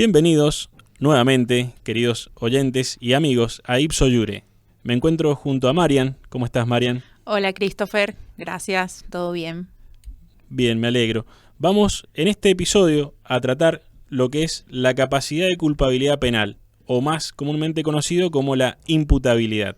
Bienvenidos nuevamente, queridos oyentes y amigos, a Ipso Iure. Me encuentro junto a Marian. ¿Cómo estás, Marian? Hola, Christopher. Gracias. ¿Todo bien? Bien, me alegro. Vamos en este episodio a tratar lo que es la capacidad de culpabilidad penal, o más comúnmente conocido como la imputabilidad.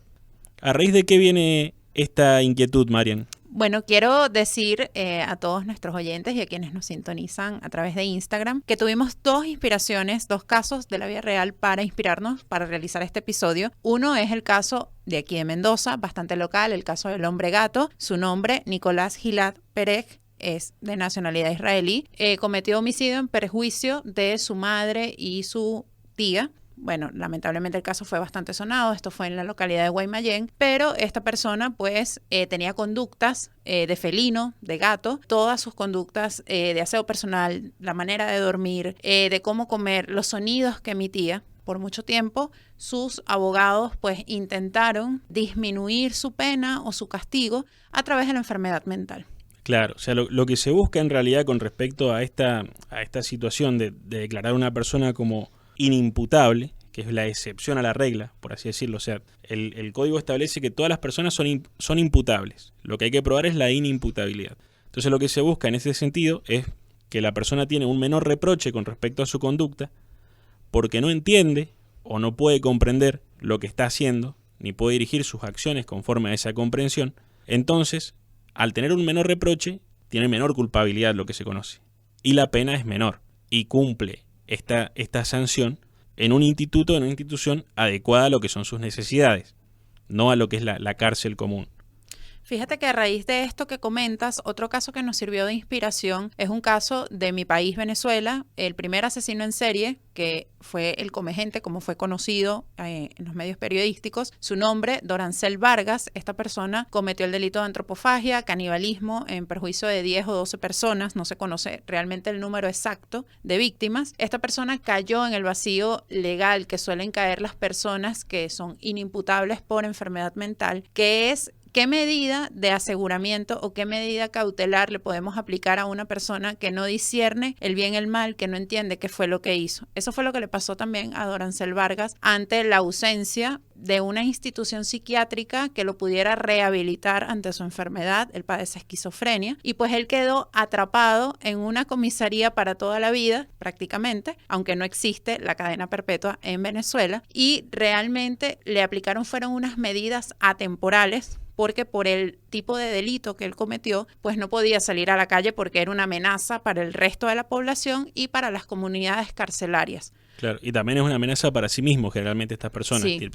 ¿A raíz de qué viene esta inquietud, Marian? Bueno, quiero decir a todos nuestros oyentes y a quienes nos sintonizan a través de Instagram que tuvimos dos inspiraciones, dos casos de la vida real para inspirarnos para realizar este episodio. Uno es el caso de aquí de Mendoza, bastante local, el caso del hombre gato. Su nombre, Nicolás Gilad Perech, es de nacionalidad israelí. Cometió homicidio en perjuicio de su madre y su tía. Bueno, lamentablemente el caso fue bastante sonado, esto fue en la localidad de Guaymallén, pero esta persona pues tenía conductas de felino, de gato, todas sus conductas de aseo personal, la manera de dormir, de cómo comer, los sonidos que emitía. Por mucho tiempo, sus abogados pues intentaron disminuir su pena o su castigo a través de la enfermedad mental. Claro, o sea, lo que se busca en realidad con respecto a esta situación de declarar a una persona como inimputable, que es la excepción a la regla, por así decirlo. O sea, el código establece que todas las personas son imputables. Lo que hay que probar es la inimputabilidad. Entonces lo que se busca en ese sentido es que la persona tiene un menor reproche con respecto a su conducta porque no entiende o no puede comprender lo que está haciendo, ni puede dirigir sus acciones conforme a esa comprensión. Entonces, al tener un menor reproche, tiene menor culpabilidad, lo que se conoce. Y la pena es menor y cumple esta sanción en un instituto, en una institución adecuada a lo que son sus necesidades, no a lo que es la cárcel común. Fíjate que a raíz de esto que comentas, otro caso que nos sirvió de inspiración es un caso de mi país, Venezuela, el primer asesino en serie, que fue el Comegente, como fue conocido en los medios periodísticos. Su nombre, Dorancel Vargas. Esta persona cometió el delito de antropofagia, canibalismo, en perjuicio de 10 o 12 personas. No se conoce realmente el número exacto de víctimas. Esta persona cayó en el vacío legal que suelen caer las personas que son inimputables por enfermedad mental, que es ¿qué medida de aseguramiento o qué medida cautelar le podemos aplicar a una persona que no discierne el bien y el mal, que no entiende qué fue lo que hizo? Eso fue lo que le pasó también a Dorancel Vargas ante la ausencia de una institución psiquiátrica que lo pudiera rehabilitar ante su enfermedad. Él padece esquizofrenia y pues él quedó atrapado en una comisaría para toda la vida prácticamente, aunque no existe la cadena perpetua en Venezuela, y realmente le fueron unas medidas atemporales porque por el tipo de delito que él cometió, pues no podía salir a la calle porque era una amenaza para el resto de la población y para las comunidades carcelarias. Claro, y también es una amenaza para sí mismos generalmente estas personas, Sí. que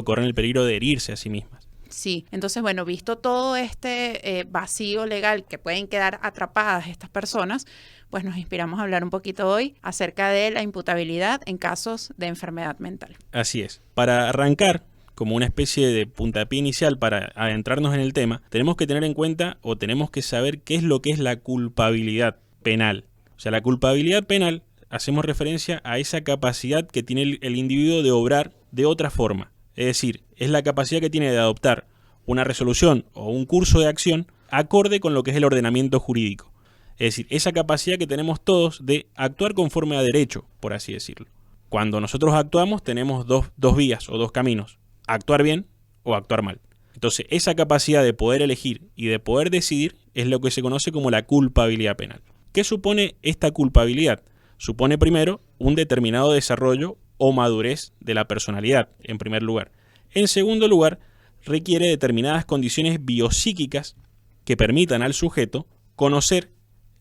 corren el peligro de herirse a sí mismas. Sí, entonces bueno, visto todo este vacío legal que pueden quedar atrapadas estas personas, pues nos inspiramos a hablar un poquito hoy acerca de la imputabilidad en casos de enfermedad mental. Así es. Para arrancar, como una especie de puntapié inicial para adentrarnos en el tema, tenemos que tener en cuenta o tenemos que saber qué es lo que es la culpabilidad penal. O sea, la culpabilidad penal, hacemos referencia a esa capacidad que tiene el individuo de obrar de otra forma. Es decir, es la capacidad que tiene de adoptar una resolución o un curso de acción acorde con lo que es el ordenamiento jurídico. Es decir, esa capacidad que tenemos todos de actuar conforme a derecho, por así decirlo. Cuando nosotros actuamos tenemos dos vías o dos caminos: actuar bien o actuar mal. Entonces, esa capacidad de poder elegir y de poder decidir es lo que se conoce como la culpabilidad penal. ¿Qué supone esta culpabilidad? Supone primero un determinado desarrollo o madurez de la personalidad, en primer lugar. En segundo lugar, requiere determinadas condiciones biopsíquicas que permitan al sujeto conocer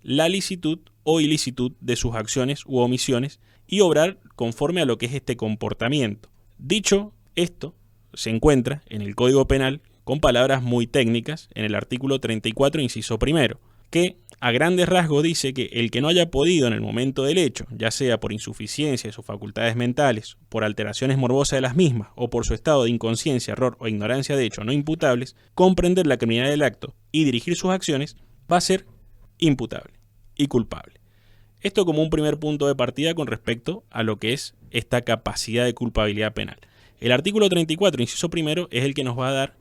la licitud o ilicitud de sus acciones u omisiones y obrar conforme a lo que es este comportamiento. Dicho esto, se encuentra en el Código Penal con palabras muy técnicas en el artículo 34, inciso primero, que a grandes rasgos dice que el que no haya podido en el momento del hecho, ya sea por insuficiencia de sus facultades mentales, por alteraciones morbosas de las mismas o por su estado de inconsciencia, error o ignorancia de hechos no imputables, comprender la criminalidad del acto y dirigir sus acciones, va a ser imputable y culpable. Esto como un primer punto de partida con respecto a lo que es esta capacidad de culpabilidad penal. El artículo 34, inciso primero, es el que nos va a dar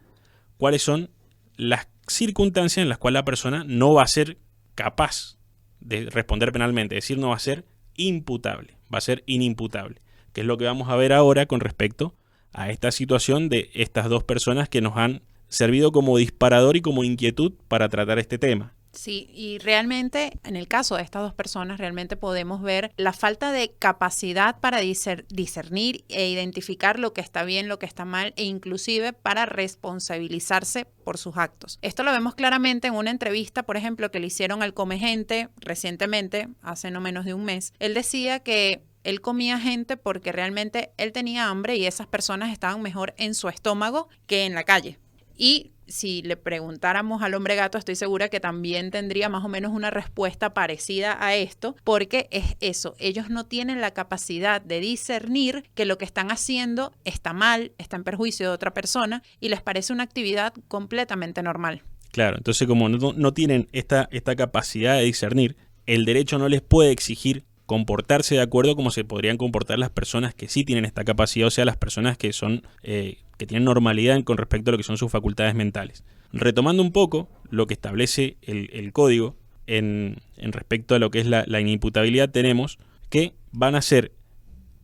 cuáles son las circunstancias en las cuales la persona no va a ser capaz de responder penalmente, es decir, no va a ser imputable. va a ser inimputable, que es lo que vamos a ver ahora con respecto a esta situación de estas dos personas que nos han servido como disparador y como inquietud para tratar este tema. Sí, y realmente en el caso de estas dos personas realmente podemos ver la falta de capacidad para discernir e identificar lo que está bien, lo que está mal e inclusive para responsabilizarse por sus actos. Esto lo vemos claramente en una entrevista, por ejemplo, que le hicieron al Comegente recientemente, hace no menos de un mes. Él decía que él comía gente porque realmente él tenía hambre y esas personas estaban mejor en su estómago que en la calle. Y si le preguntáramos al hombre gato, estoy segura que también tendría más o menos una respuesta parecida a esto, porque es eso, ellos no tienen la capacidad de discernir que lo que están haciendo está mal, está en perjuicio de otra persona y les parece una actividad completamente normal. Claro, entonces como no tienen esta capacidad de discernir, el derecho no les puede exigir comportarse de acuerdo como se podrían comportar las personas que sí tienen esta capacidad, o sea, las personas que son que tienen normalidad con respecto a lo que son sus facultades mentales. Retomando un poco lo que establece el código en respecto a lo que es la inimputabilidad, tenemos que van a ser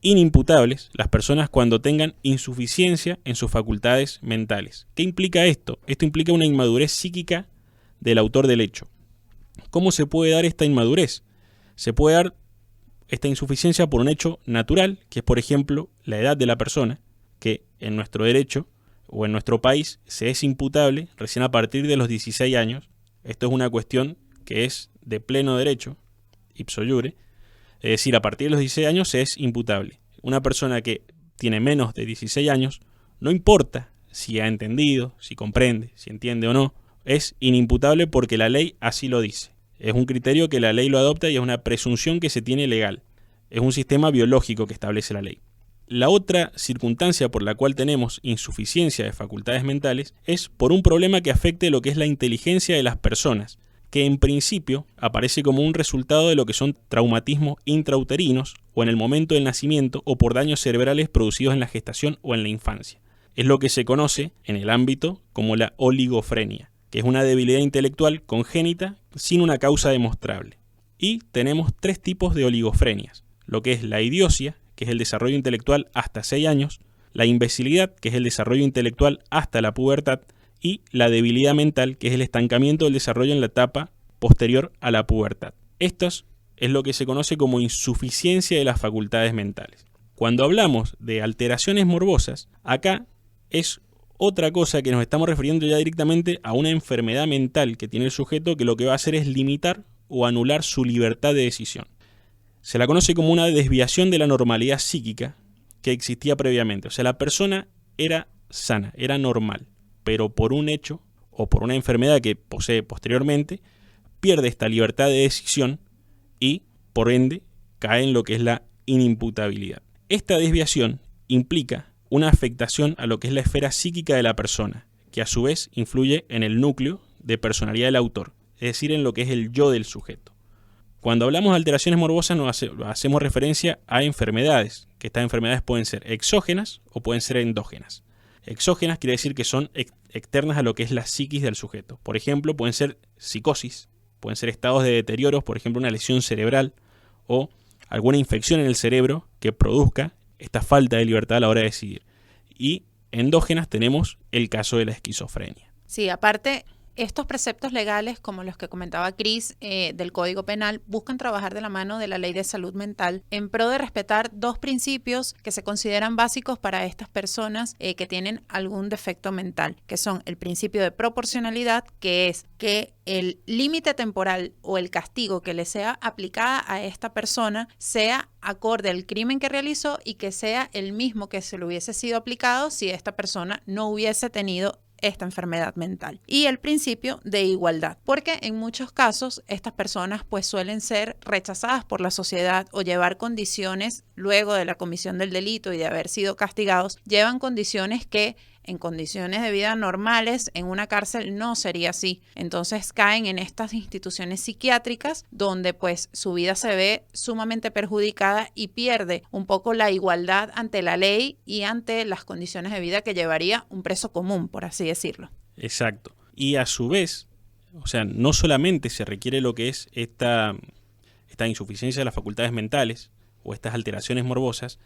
inimputables las personas cuando tengan insuficiencia en sus facultades mentales. ¿Qué implica esto? Esto implica una inmadurez psíquica del autor del hecho. ¿Cómo se puede dar esta inmadurez? Se puede dar esta insuficiencia por un hecho natural, que es por ejemplo la edad de la persona, que en nuestro derecho o en nuestro país se es imputable recién a partir de los 16 años. Esto es una cuestión que es de pleno derecho, ipso iure, es decir, a partir de los 16 años se es imputable. Una persona que tiene menos de 16 años, no importa si ha entendido, si comprende, si entiende o no, es inimputable porque la ley así lo dice. Es un criterio que la ley lo adopta y es una presunción que se tiene legal. Es un sistema biológico que establece la ley. La otra circunstancia por la cual tenemos insuficiencia de facultades mentales es por un problema que afecte lo que es la inteligencia de las personas, que en principio aparece como un resultado de lo que son traumatismos intrauterinos o en el momento del nacimiento o por daños cerebrales producidos en la gestación o en la infancia. Es lo que se conoce en el ámbito como la oligofrenia, que es una debilidad intelectual congénita sin una causa demostrable. Y tenemos tres tipos de oligofrenias, lo que es la idiocia, que es el desarrollo intelectual hasta 6 años, la imbecilidad, que es el desarrollo intelectual hasta la pubertad, y la debilidad mental, que es el estancamiento del desarrollo en la etapa posterior a la pubertad. Esto es lo que se conoce como insuficiencia de las facultades mentales. Cuando hablamos de alteraciones morbosas, acá es otra cosa que nos estamos refiriendo ya directamente a una enfermedad mental que tiene el sujeto que lo que va a hacer es limitar o anular su libertad de decisión. Se la conoce como una desviación de la normalidad psíquica que existía previamente. O sea, la persona era sana, era normal, pero por un hecho o por una enfermedad que posee posteriormente, pierde esta libertad de decisión y, por ende, cae en lo que es la inimputabilidad. Esta desviación implica una afectación a lo que es la esfera psíquica de la persona, que a su vez influye en el núcleo de personalidad del autor, es decir, en lo que es el yo del sujeto. Cuando hablamos de alteraciones morbosas hacemos referencia a enfermedades, que estas enfermedades pueden ser exógenas o pueden ser endógenas. Exógenas quiere decir que son externas a lo que es la psiquis del sujeto. Por ejemplo, pueden ser psicosis, pueden ser estados de deterioro, por ejemplo, una lesión cerebral o alguna infección en el cerebro que produzca esta falta de libertad a la hora de decidir. Y endógenas tenemos el caso de la esquizofrenia. Sí, aparte, estos preceptos legales, como los que comentaba Cris, del Código Penal, buscan trabajar de la mano de la Ley de Salud Mental en pro de respetar dos principios que se consideran básicos para estas personas que tienen algún defecto mental, que son el principio de proporcionalidad, que es que el límite temporal o el castigo que le sea aplicada a esta persona sea acorde al crimen que realizó y que sea el mismo que se le hubiese sido aplicado si esta persona no hubiese tenido esta enfermedad mental. Y el principio de igualdad, porque en muchos casos estas personas pues suelen ser rechazadas por la sociedad o llevar condiciones luego de la comisión del delito y de haber sido castigados, llevan condiciones que en condiciones de vida normales en una cárcel no sería así. Entonces caen en estas instituciones psiquiátricas donde pues su vida se ve sumamente perjudicada y pierde un poco la igualdad ante la ley y ante las condiciones de vida que llevaría un preso común, por así decirlo. Exacto. Y a su vez, o sea, no solamente se requiere lo que es esta insuficiencia de las facultades mentales o estas alteraciones morbosas,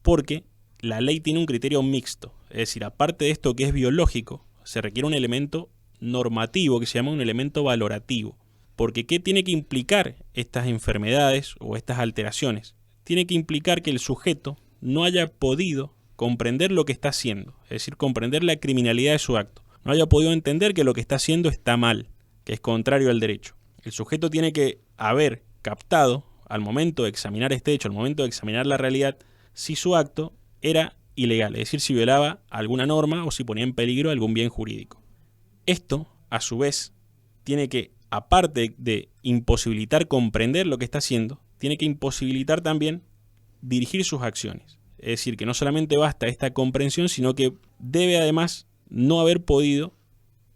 porque la ley tiene un criterio mixto. Es decir, aparte de esto que es biológico, se requiere un elemento normativo que se llama un elemento valorativo. Porque ¿qué tiene que implicar estas enfermedades o estas alteraciones? Tiene que implicar que el sujeto no haya podido comprender lo que está haciendo, es decir, comprender la criminalidad de su acto. No haya podido entender que lo que está haciendo está mal, que es contrario al derecho. El sujeto tiene que haber captado, al momento de examinar este hecho, al momento de examinar la realidad, si su acto era ilegal, es decir, si violaba alguna norma o si ponía en peligro algún bien jurídico. Esto, a su vez, tiene que, aparte de imposibilitar comprender lo que está haciendo, tiene que imposibilitar también dirigir sus acciones. Es decir, que no solamente basta esta comprensión, sino que debe además no haber podido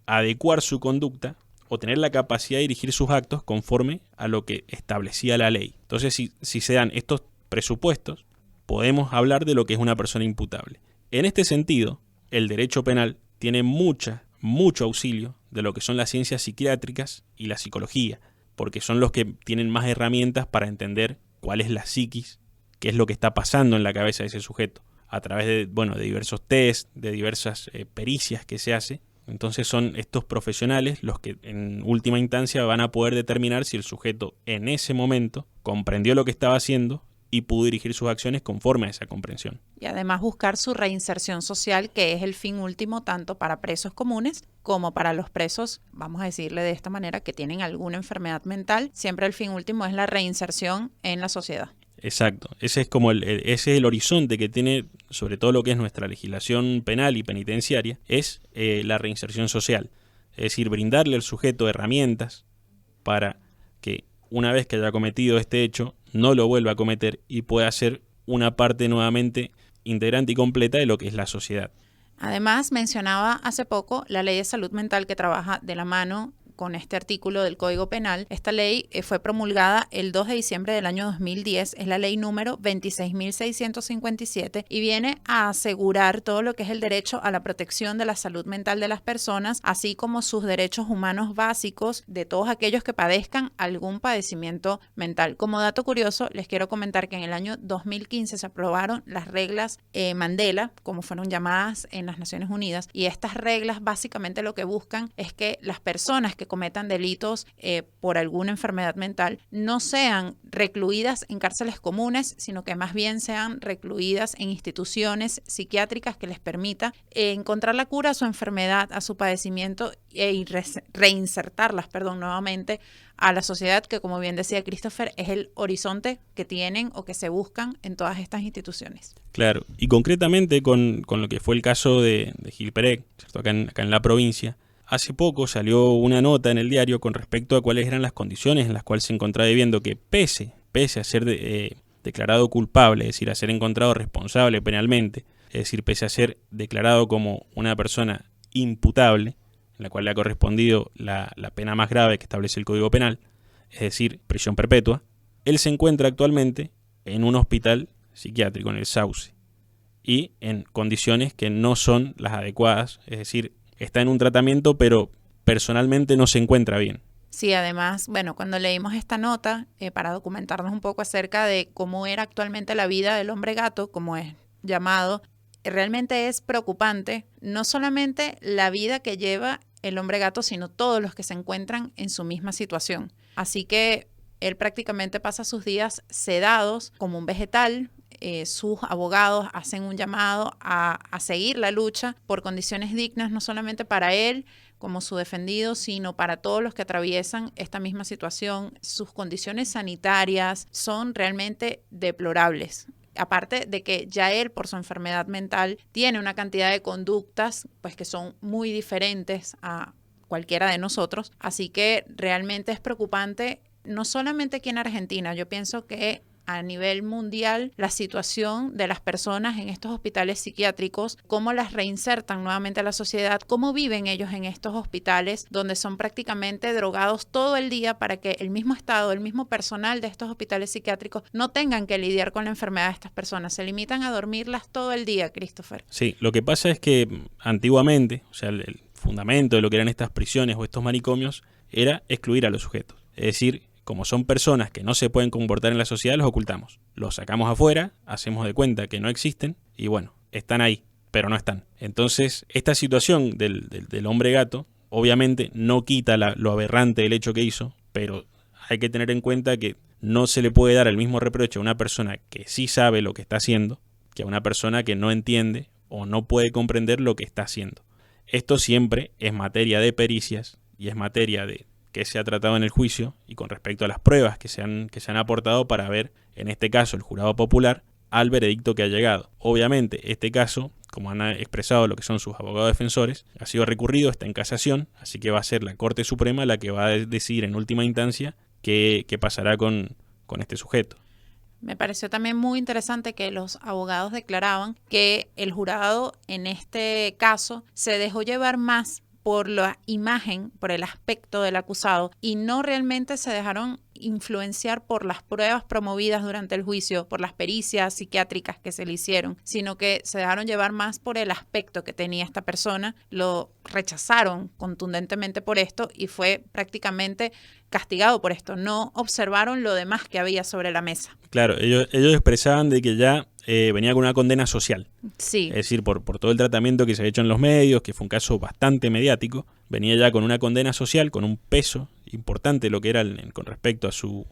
adecuar su conducta o tener la capacidad de dirigir sus actos conforme a lo que establecía la ley. Entonces, si se dan estos presupuestos, podemos hablar de lo que es una persona imputable. En este sentido, el derecho penal tiene mucho auxilio de lo que son las ciencias psiquiátricas y la psicología, porque son los que tienen más herramientas para entender cuál es la psiquis, qué es lo que está pasando en la cabeza de ese sujeto, a través de diversos test, de diversas pericias que se hace. Entonces son estos profesionales los que en última instancia van a poder determinar si el sujeto en ese momento comprendió lo que estaba haciendo y pudo dirigir sus acciones conforme a esa comprensión. Y además buscar su reinserción social, que es el fin último tanto para presos comunes como para los presos, vamos a decirle de esta manera, que tienen alguna enfermedad mental. Siempre el fin último es la reinserción en la sociedad. Exacto, ese es como ese es el horizonte que tiene sobre todo lo que es nuestra legislación penal y penitenciaria, es la reinserción social. Es decir, brindarle al sujeto herramientas para que una vez que haya cometido este hecho no lo vuelva a cometer y pueda ser una parte nuevamente integrante y completa de lo que es la sociedad. Además, mencionaba hace poco la ley de salud mental que trabaja de la mano con este artículo del Código Penal. Esta ley fue promulgada el 2 de diciembre del año 2010, es la ley número 26.657 y viene a asegurar todo lo que es el derecho a la protección de la salud mental de las personas, así como sus derechos humanos básicos de todos aquellos que padezcan algún padecimiento mental. Como dato curioso, les quiero comentar que en el año 2015 se aprobaron las reglas Mandela, como fueron llamadas en las Naciones Unidas, y estas reglas básicamente lo que buscan es que las personas que cometan delitos por alguna enfermedad mental no sean recluidas en cárceles comunes, sino que más bien sean recluidas en instituciones psiquiátricas que les permita encontrar la cura a su enfermedad, a su padecimiento y reinsertarlas, nuevamente a la sociedad, que como bien decía Christopher, es el horizonte que tienen o que se buscan en todas estas instituciones. Claro, y concretamente con lo que fue el caso de Gil Perec, ¿cierto? Acá en la provincia, hace poco salió una nota en el diario con respecto a cuáles eran las condiciones en las cuales se encontraba viviendo que pese a ser declarado culpable, es decir, a ser encontrado responsable penalmente, es decir, pese a ser declarado como una persona imputable, en la cual le ha correspondido la pena más grave que establece el Código Penal, es decir, prisión perpetua, él se encuentra actualmente en un hospital psiquiátrico, en el Sauce, y en condiciones que no son las adecuadas, es decir, está en un tratamiento, pero personalmente no se encuentra bien. Sí, además, cuando leímos esta nota, para documentarnos un poco acerca de cómo era actualmente la vida del hombre gato, como es llamado, realmente es preocupante, no solamente la vida que lleva el hombre gato, sino todos los que se encuentran en su misma situación. Así que él prácticamente pasa sus días sedados como un vegetal. Sus abogados hacen un llamado a seguir la lucha por condiciones dignas, no solamente para él como su defendido, sino para todos los que atraviesan esta misma situación. Sus condiciones sanitarias son realmente deplorables. Aparte de que ya él, por su enfermedad mental, tiene una cantidad de conductas que son muy diferentes a cualquiera de nosotros. Así que realmente es preocupante, no solamente aquí en Argentina. Yo pienso que a nivel mundial, la situación de las personas en estos hospitales psiquiátricos, cómo las reinsertan nuevamente a la sociedad, cómo viven ellos en estos hospitales donde son prácticamente drogados todo el día para que el mismo Estado, el mismo personal de estos hospitales psiquiátricos no tengan que lidiar con la enfermedad de estas personas. Se limitan a dormirlas todo el día, Christopher. Sí, lo que pasa es que antiguamente, o sea, el fundamento de lo que eran estas prisiones o estos manicomios era excluir a los sujetos. Es decir, como son personas que no se pueden comportar en la sociedad, los ocultamos. Los sacamos afuera, hacemos de cuenta que no existen y bueno, están ahí, pero no están. Entonces, esta situación del hombre gato, obviamente no quita lo aberrante del hecho que hizo, pero hay que tener en cuenta que no se le puede dar el mismo reproche a una persona que sí sabe lo que está haciendo que a una persona que no entiende o no puede comprender lo que está haciendo. Esto siempre es materia de pericias y es materia de que se ha tratado en el juicio y con respecto a las pruebas que se han aportado para ver, en este caso, el jurado popular, al veredicto que ha llegado. Obviamente, este caso, como han expresado lo que son sus abogados defensores, ha sido recurrido, está en casación, así que va a ser la Corte Suprema la que va a decidir en última instancia qué pasará con este sujeto. Me pareció también muy interesante que los abogados declaraban que el jurado en este caso se dejó llevar más por la imagen, por el aspecto del acusado y no realmente se dejaron influenciar por las pruebas promovidas durante el juicio, por las pericias psiquiátricas que se le hicieron, sino que se dejaron llevar más por el aspecto que tenía esta persona, lo rechazaron contundentemente por esto y fue prácticamente castigado por esto. No observaron lo demás que había sobre la mesa. Claro, ellos expresaban de que ya venía con una condena social. Sí. Es decir, por todo el tratamiento que se ha hecho en los medios, que fue un caso bastante mediático, venía ya con una condena social, con un peso importante lo que era con respecto a su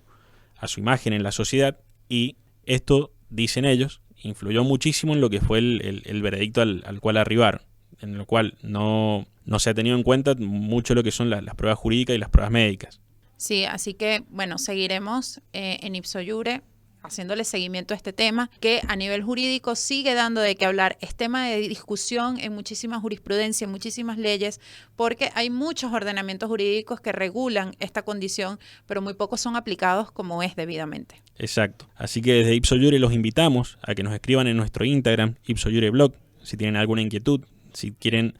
imagen en la sociedad, y esto, dicen ellos, influyó muchísimo en lo que fue el veredicto al cual arribaron, en lo cual no se ha tenido en cuenta mucho lo que son las pruebas jurídicas y las pruebas médicas. Sí, así que, bueno, seguiremos en Ipso Iure haciéndole seguimiento a este tema, que a nivel jurídico sigue dando de qué hablar. Es tema de discusión en muchísima jurisprudencia, en muchísimas leyes, porque hay muchos ordenamientos jurídicos que regulan esta condición, pero muy pocos son aplicados como es debidamente. Exacto. Así que desde Ipso Iure los invitamos a que nos escriban en nuestro Instagram, Ipso Iure Blog, si tienen alguna inquietud, si quieren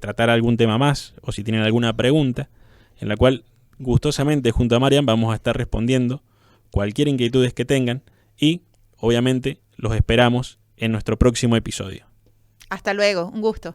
tratar algún tema más o si tienen alguna pregunta, en la cual gustosamente junto a Marian vamos a estar respondiendo cualquier inquietud que tengan y obviamente los esperamos en nuestro próximo episodio. Hasta luego, un gusto.